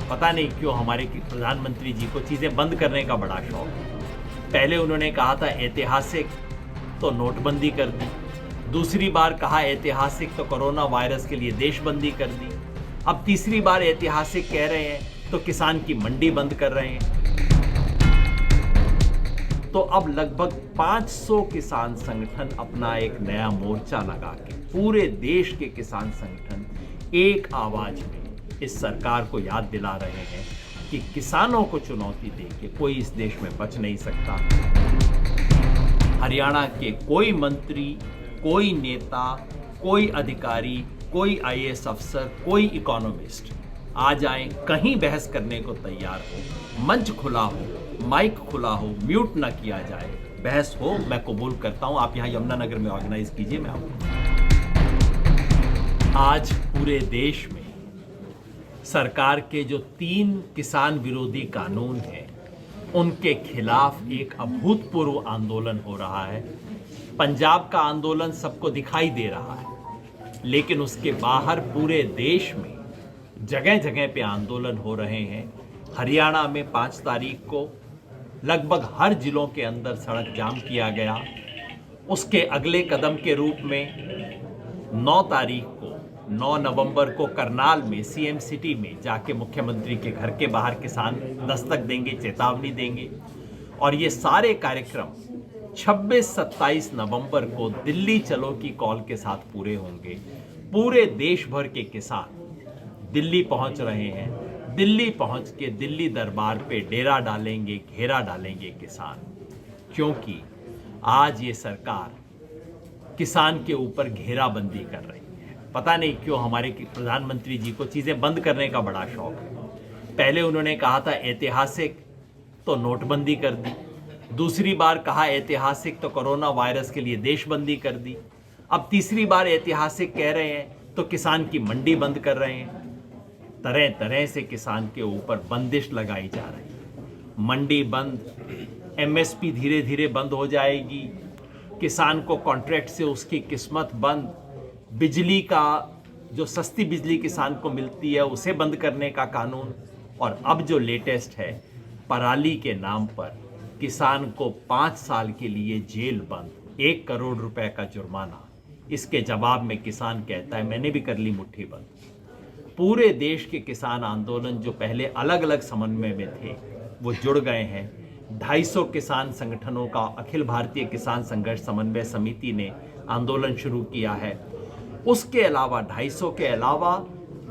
पता नहीं क्यों हमारे प्रधानमंत्री जी को चीज़ें बंद करने का बड़ा शौक है। पहले उन्होंने कहा था ऐतिहासिक, तो नोटबंदी कर दी। दूसरी बार कहा ऐतिहासिक, तो कोरोना वायरस के लिए देशबंदी कर दी। अब तीसरी बार ऐतिहासिक कह रहे हैं तो किसान की मंडी बंद कर रहे हैं। तो अब लगभग 500 किसान संगठन अपना एक नया मोर्चा लगा के पूरे देश के किसान संगठन एक आवाज में इस सरकार को याद दिला रहे हैं कि किसानों को चुनौती देके कोई इस देश में बच नहीं सकता। हरियाणा के कोई मंत्री, कोई नेता, कोई अधिकारी, कोई आईएएस अफसर, कोई इकोनॉमिस्ट आ जाए, कहीं बहस करने को तैयार हो, मंच खुला हो, माइक खुला हो, म्यूट ना किया जाए, बहस हो, मैं कबूल करता हूं। आप यहां यमुनानगर में ऑर्गेनाइज कीजिए, मैं आऊंगा। आज पूरे देश में सरकार के जो 3 किसान विरोधी कानून हैं, उनके खिलाफ एक अभूतपूर्व आंदोलन हो रहा है। पंजाब का आंदोलन सबको दिखाई दे रहा है, लेकिन उसके बाहर पूरे देश में जगह जगह पे आंदोलन हो रहे हैं। हरियाणा में 5 तारीख को लगभग हर जिलों के अंदर सड़क जाम किया गया। उसके अगले कदम के रूप में 9 तारीख को 9 नवंबर को करनाल में सीएम सिटी में जाके मुख्यमंत्री के घर के बाहर किसान दस्तक देंगे, चेतावनी देंगे। और ये सारे कार्यक्रम 26-27 नवंबर को दिल्ली चलो की कॉल के साथ पूरे होंगे। पूरे देश भर के किसान दिल्ली पहुंच रहे हैं। दिल्ली पहुंच के दिल्ली दरबार पे डेरा डालेंगे, घेरा डालेंगे किसान, क्योंकि आज ये सरकार किसान के ऊपर घेराबंदी कर रही है। पता नहीं क्यों हमारे प्रधानमंत्री जी को चीज़ें बंद करने का बड़ा शौक है। पहले उन्होंने कहा था ऐतिहासिक, तो नोटबंदी कर दी। दूसरी बार कहा ऐतिहासिक, तो कोरोना वायरस के लिए देशबंदी कर दी। अब तीसरी बार ऐतिहासिक कह रहे हैं तो किसान की मंडी बंद कर रहे हैं। तरह तरह से किसान के ऊपर बंदिश लगाई जा रही है। मंडी बंद, एमएसपी धीरे धीरे बंद हो जाएगी, किसान को कॉन्ट्रैक्ट से उसकी किस्मत बंद, बिजली का जो सस्ती बिजली किसान को मिलती है उसे बंद करने का कानून, और अब जो लेटेस्ट है पराली के नाम पर किसान को 5 साल के लिए जेल बंद, 1 करोड़ रुपए का जुर्माना। इसके जवाब में किसान कहता है मैंने भी कर ली मुट्ठी बंद। पूरे देश के किसान आंदोलन जो पहले अलग अलग समन्वय में थे वो जुड़ गए हैं। 250 किसान संगठनों का अखिल भारतीय किसान संघर्ष समन्वय समिति ने आंदोलन शुरू किया है। उसके अलावा 250 के अलावा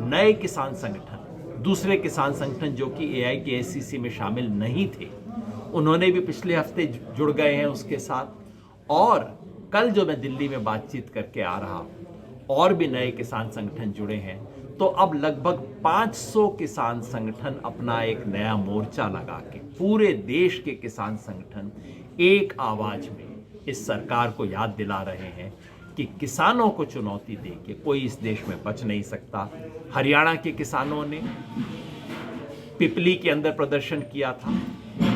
नए किसान संगठन, दूसरे किसान संगठन जो कि AIKSCC में शामिल नहीं थे, उन्होंने भी पिछले हफ्ते जुड़ गए हैं उसके साथ। और कल जो मैं दिल्ली में बातचीत करके आ रहा हूँ, और भी नए किसान संगठन जुड़े हैं। तो अब लगभग 500 किसान संगठन अपना एक नया मोर्चा लगा के पूरे देश के किसान संगठन एक आवाज में इस सरकार को याद दिला रहे हैं कि किसानों को चुनौती देके कोई इस देश में बच नहीं सकता। हरियाणा के किसानों ने पिपली के अंदर प्रदर्शन किया था,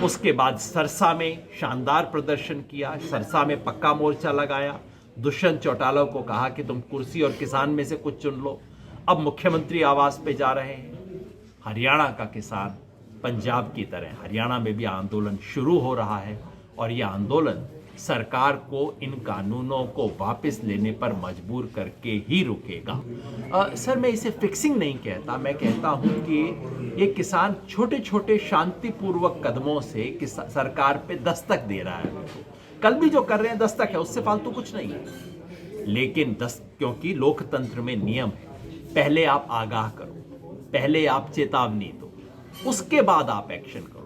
उसके बाद सरसा में शानदार प्रदर्शन किया, सरसा में पक्का मोर्चा लगाया। दुष्यंत चौटाला को कहा कि तुम कुर्सी और किसान में से कुछ चुन लो। अब मुख्यमंत्री आवास पे जा रहे हैं। हरियाणा का किसान पंजाब की तरह हरियाणा में भी आंदोलन शुरू हो रहा है, और यह आंदोलन सरकार को इन कानूनों को वापस लेने पर मजबूर करके ही रुकेगा। सर, मैं इसे फिक्सिंग नहीं कहता, मैं कहता हूं कि ये किसान छोटे छोटे शांतिपूर्वक कदमों से सरकार पे दस्तक दे रहा है। कल भी जो कर रहे हैं दस्तक है, उससे फालतू कुछ नहीं है। लेकिन क्योंकि लोकतंत्र में नियम है, पहले आप आगाह करो, पहले आप चेतावनी दो, उसके बाद आप एक्शन करो।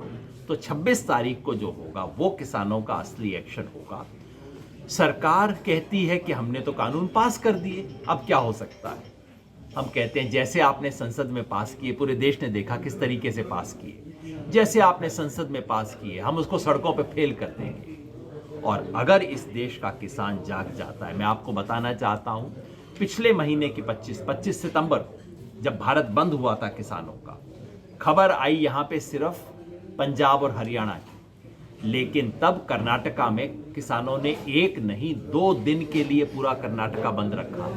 तो 26 तारीख को जो होगा वो किसानों का असली एक्शन होगा। सरकार कहती है कि हमने तो कानून पास कर दिए, अब क्या हो सकता है। हम कहते हैं जैसे आपने संसद में पास किए, पूरे देश ने देखा किस तरीके से पास किए, जैसे आपने संसद में पास किए हम उसको सड़कों पे फेल कर देंगे। और अगर इस देश का किसान जाग जाता है, मैं आपको बताना चाहता हूं, पिछले महीने की 25 सितंबर को जब भारत बंद हुआ था किसानों का, खबर आई यहाँ पे सिर्फ पंजाब और हरियाणा की, लेकिन तब कर्नाटका में किसानों ने एक नहीं 2 दिन के लिए पूरा कर्नाटका बंद रखा।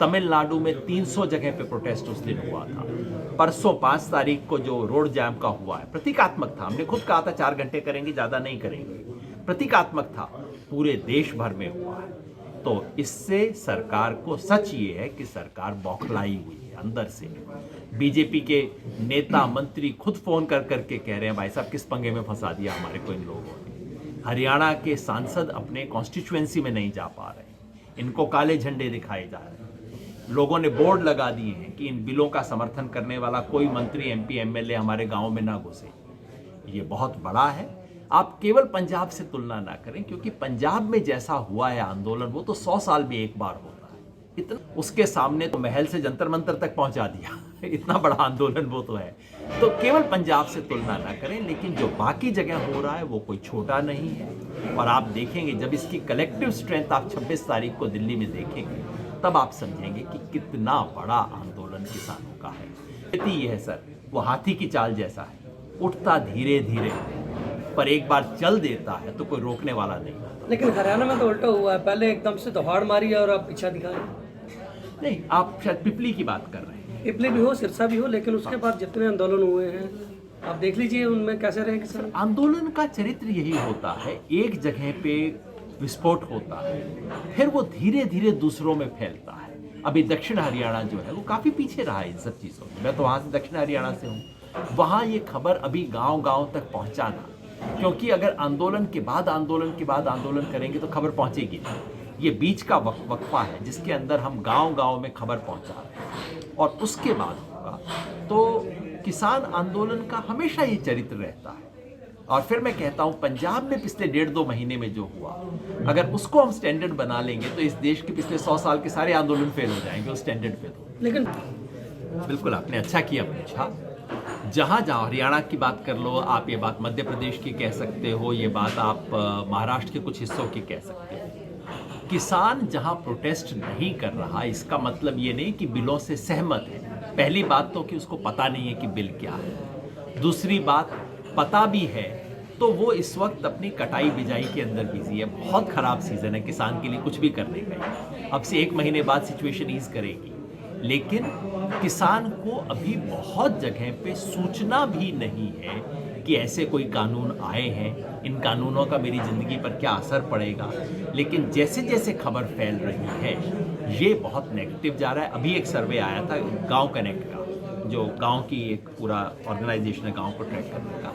तमिलनाडु में 300 जगह पे प्रोटेस्ट उस दिन हुआ था। परसों 5 तारीख को जो रोड जैम का हुआ है, प्रतीकात्मक था। हमने खुद कहा था 4 घंटे करेंगे, ज़्यादा नहीं करेंगे, प्रतीकात्मक था, पूरे देश भर में हुआ है। तो इससे सरकार को सच ये है कि सरकार बौखलाई हुई है अंदर से। बीजेपी के नेता मंत्री खुद फोन कर करके कह रहे हैं, भाई साहब किस पंगे में फंसा दिया हमारे को इन लोगों ने। हरियाणा के सांसद अपने कॉन्स्टिट्यूएंसी में नहीं जा पा रहे, इनको काले झंडे दिखाए जा रहे हैं। लोगों ने बोर्ड लगा दिए हैं कि इन बिलों का समर्थन करने वाला कोई मंत्री, एमपी, एमएलए हमारे गांव में ना घुसे। ये बहुत बड़ा है। आप केवल पंजाब से तुलना ना करें, क्योंकि पंजाब में जैसा हुआ है आंदोलन, वो तो 100 साल में एक बार होता है। इतना उसके सामने तो महल से जंतर मंतर तक पहुंचा दिया इतना बड़ा आंदोलन वो तो है। तो केवल पंजाब से तुलना ना करें, लेकिन जो बाकी जगह हो रहा है वो कोई छोटा नहीं है। और आप देखेंगे जब इसकी कलेक्टिव स्ट्रेंथ आप 26 तारीख को दिल्ली में देखेंगे, तब आप समझेंगे कि कितना बड़ा आंदोलन किसानों का है। खेती ये है सर, वो हाथी की चाल जैसा है, उठता धीरे धीरे, पर एक बार चल देता है तो कोई रोकने वाला नहीं होता। लेकिन हरियाणा में तो उल्टा हुआ है, पहले एकदम से दहाड़ मारी और अब पीछा दिखाया। नहीं, आप शायद पिपली की बात कर रहे हैं। पिपली भी हो, सिरसा भी हो, लेकिन उसके बाद जितने आंदोलन हुए हैं आप देख लीजिए उनमें कैसे रहे किसान। आंदोलन का चरित्र यही होता है, एक जगह पे विस्फोट होता है, फिर वो धीरे धीरे दूसरों में फैलता है। अभी दक्षिण हरियाणा जो है वो काफी पीछे रहा है इन सब चीजों में। मैं तो वहां से दक्षिण हरियाणा से हूँ। वहां ये खबर अभी गांव गांव तक पहुंचाना, क्योंकि अगर आंदोलन के बाद आंदोलन करेंगे तो खबर पहुंचेगी नहीं। ये बीच का वक्फा है जिसके अंदर हम गांव गांव में खबर पहुंचा रहे हैं, और उसके बाद होगा। तो किसान आंदोलन का हमेशा ये चरित्र रहता है। और फिर मैं कहता हूं, पंजाब में पिछले 1.5-2 महीने में जो हुआ, अगर उसको हम स्टैंडर्ड बना लेंगे तो इस देश के पिछले 100 साल के सारे आंदोलन फेल हो जाएंगे उस स्टैंडर्ड पे। तो लेकिन बिल्कुल आपने अच्छा किया पूछा। जहाँ जहाँ हरियाणा की बात कर लो आप, ये बात मध्य प्रदेश की कह सकते हो, ये बात आप महाराष्ट्र के कुछ हिस्सों की कह सकते हो। किसान जहाँ प्रोटेस्ट नहीं कर रहा, इसका मतलब ये नहीं कि बिलों से सहमत है। पहली बात तो कि उसको पता नहीं है कि बिल क्या है। दूसरी बात, पता भी है तो वो इस वक्त अपनी कटाई बिजाई के अंदर बिजी है। बहुत खराब सीजन है किसान के लिए, कुछ भी करने का। अब से 1 महीने बाद सिचुएशन ईज करेगी, लेकिन किसान को अभी बहुत जगह पे सूचना भी नहीं है कि ऐसे कोई कानून आए हैं, इन कानूनों का मेरी ज़िंदगी पर क्या असर पड़ेगा। लेकिन जैसे जैसे खबर फैल रही है, ये बहुत नेगेटिव जा रहा है। अभी एक सर्वे आया था गांव कनेक्ट का, जो गांव की एक पूरा ऑर्गेनाइजेशन है गांव को ट्रैक करने का,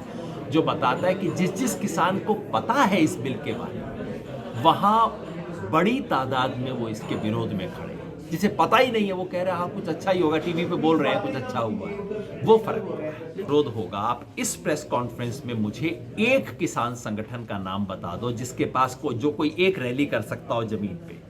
जो बताता है कि जिस जिस किसान को पता है इस बिल के बारे में, वहाँ बड़ी तादाद में वो इसके विरोध में खड़े हैं। जिसे पता ही नहीं है वो कह रहा है हाँ कुछ अच्छा ही होगा, टीवी पे बोल रहे हैं कुछ अच्छा हुआ है। वो फर्क हो रहा है। विरोध होगा। आप इस प्रेस कॉन्फ्रेंस में मुझे एक किसान संगठन का नाम बता दो जिसके पास जो कोई एक रैली कर सकता हो जमीन पे।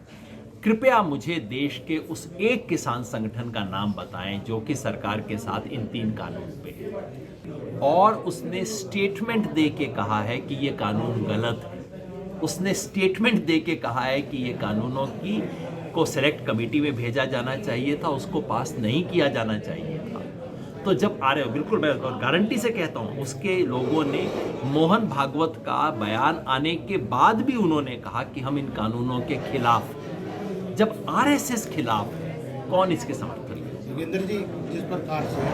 कृपया मुझे देश के उस एक किसान संगठन का नाम बताएं जो कि सरकार के साथ इन 3 कानून पे है और उसने स्टेटमेंट दे के कहा है कि ये कानून गलत है। उसने स्टेटमेंट दे के कहा है कि ये कानूनों को सेलेक्ट कमेटी में भेजा जाना चाहिए था, उसको पास नहीं किया जाना चाहिए था। तो जब आ रहे हो, बिल्कुल मैं गारंटी से कहता हूँ, उसके लोगों ने मोहन भागवत का बयान आने के बाद भी उन्होंने कहा कि हम इन कानूनों के खिलाफ। जब आरएसएस खिलाफ है, कौन इसके समर्थन है? योगेंद्र जी, जिस प्रकार से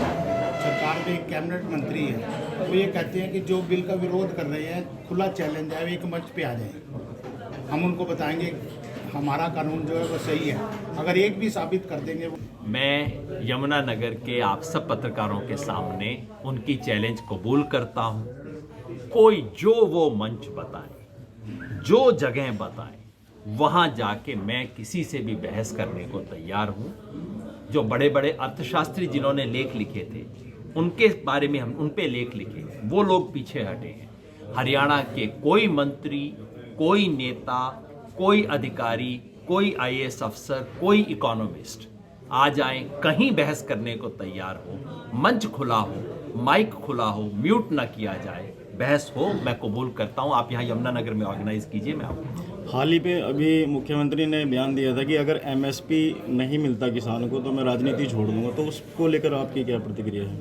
सरकार में एक कैबिनेट मंत्री है, वो ये कहते हैं कि जो बिल का विरोध कर रहे हैं, खुला चैलेंज है, एक मंच पे आ जाए, हम उनको बताएंगे हमारा कानून जो है वो सही है। अगर एक भी साबित कर देंगे मैं यमुनानगर के आप सब पत्रकारों के सामने उनकी चैलेंज कबूल करता हूं। कोई जो वो मंच बताए, जो जगह बताए, वहां जाके मैं किसी से भी बहस करने को तैयार हूं। जो बड़े बड़े अर्थशास्त्री जिन्होंने लेख लिखे थे, उनके बारे में हम उन पे लेख लिखे, वो लोग पीछे हटे हैं। हरियाणा के कोई मंत्री, कोई नेता, कोई अधिकारी, कोई आईएएस अफसर, कोई इकोनॉमिस्ट आ जाएं, कहीं बहस करने को तैयार हो, मंच खुला हो, माइक खुला हो, म्यूट ना किया जाए, बहस हो, मैं कबूल करता हूं। आप यहाँ यमुनानगर में ऑर्गेनाइज कीजिए, मैं आपको। हाल ही पे अभी मुख्यमंत्री ने बयान दिया था कि अगर एमएसपी नहीं मिलता किसान को तो मैं राजनीति छोड़ दूंगा, तो उसको लेकर आपकी क्या प्रतिक्रिया है?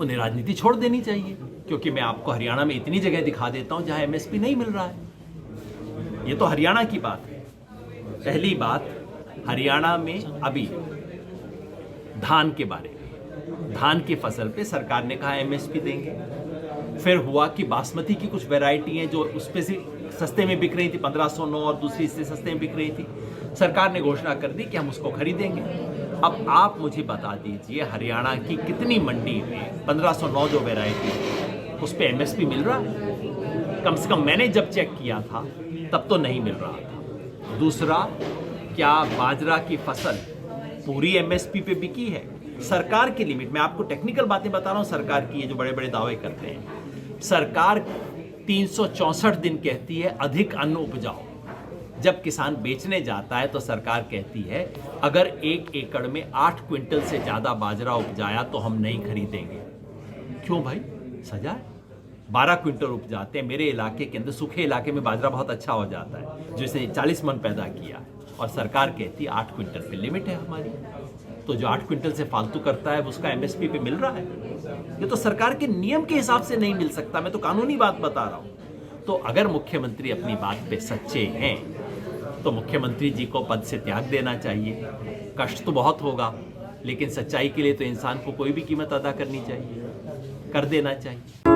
उन्हें राजनीति छोड़ देनी चाहिए। क्योंकि मैं आपको हरियाणा में इतनी जगह दिखा देता हूं जहां एमएसपी नहीं मिल रहा है। ये तो हरियाणा की बात है। पहली बात, हरियाणा में अभी धान के बारे में, धान की फसल पे सरकार ने कहा एमएसपी देंगे। फिर हुआ कि बासमती की कुछ वैरायटी हैं जो उस पे से सस्ते में बिक रही थी, 1509, और दूसरी इससे सस्ते में बिक रही थी। सरकार ने घोषणा कर दी कि हम उसको खरीदेंगे। अब आप मुझे बता दीजिए, हरियाणा की कितनी मंडी में 1509 जो वैरायटी है उस पे एमएसपी मिल रहा है? कम से कम मैंने जब चेक किया था तब तो नहीं मिल रहा था। दूसरा, क्या बाजरा की फसल पूरी एमएसपी पे बिकी है? सरकार की लिमिट, मैं आपको टेक्निकल बातें बता रहा हूं सरकार की, ये जो बड़े बड़े दावे करते हैं। सरकार 364 दिन कहती है अधिक अन्न उपजाओ। जब किसान बेचने जाता है तो सरकार कहती है अगर 1 एकड़ में 8 क्विंटल से ज्यादा बाजरा उपजाया तो हम नहीं खरीदेंगे। क्यों भाई, सजा है? 12 क्विंटल उपजाते हैं। मेरे इलाके के अंदर, सूखे इलाके में बाजरा बहुत अच्छा हो जाता है, जैसे 40 मन पैदा किया, और सरकार कहती है 8 क्विंटल पे लिमिट है हमारी। तो जो 8 क्विंटल से फालतू करता है उसका एमएसपी पे मिल रहा है। ये तो सरकार के नियम के हिसाब से नहीं मिल सकता, मैं तो कानूनी बात बता रहा हूं। तो अगर मुख्यमंत्री अपनी बात पे सच्चे हैं तो मुख्यमंत्री जी को पद से त्याग देना चाहिए। कष्ट तो बहुत होगा, लेकिन सच्चाई के लिए तो इंसान को कोई भी कीमत अदा करनी चाहिए, कर देना चाहिए।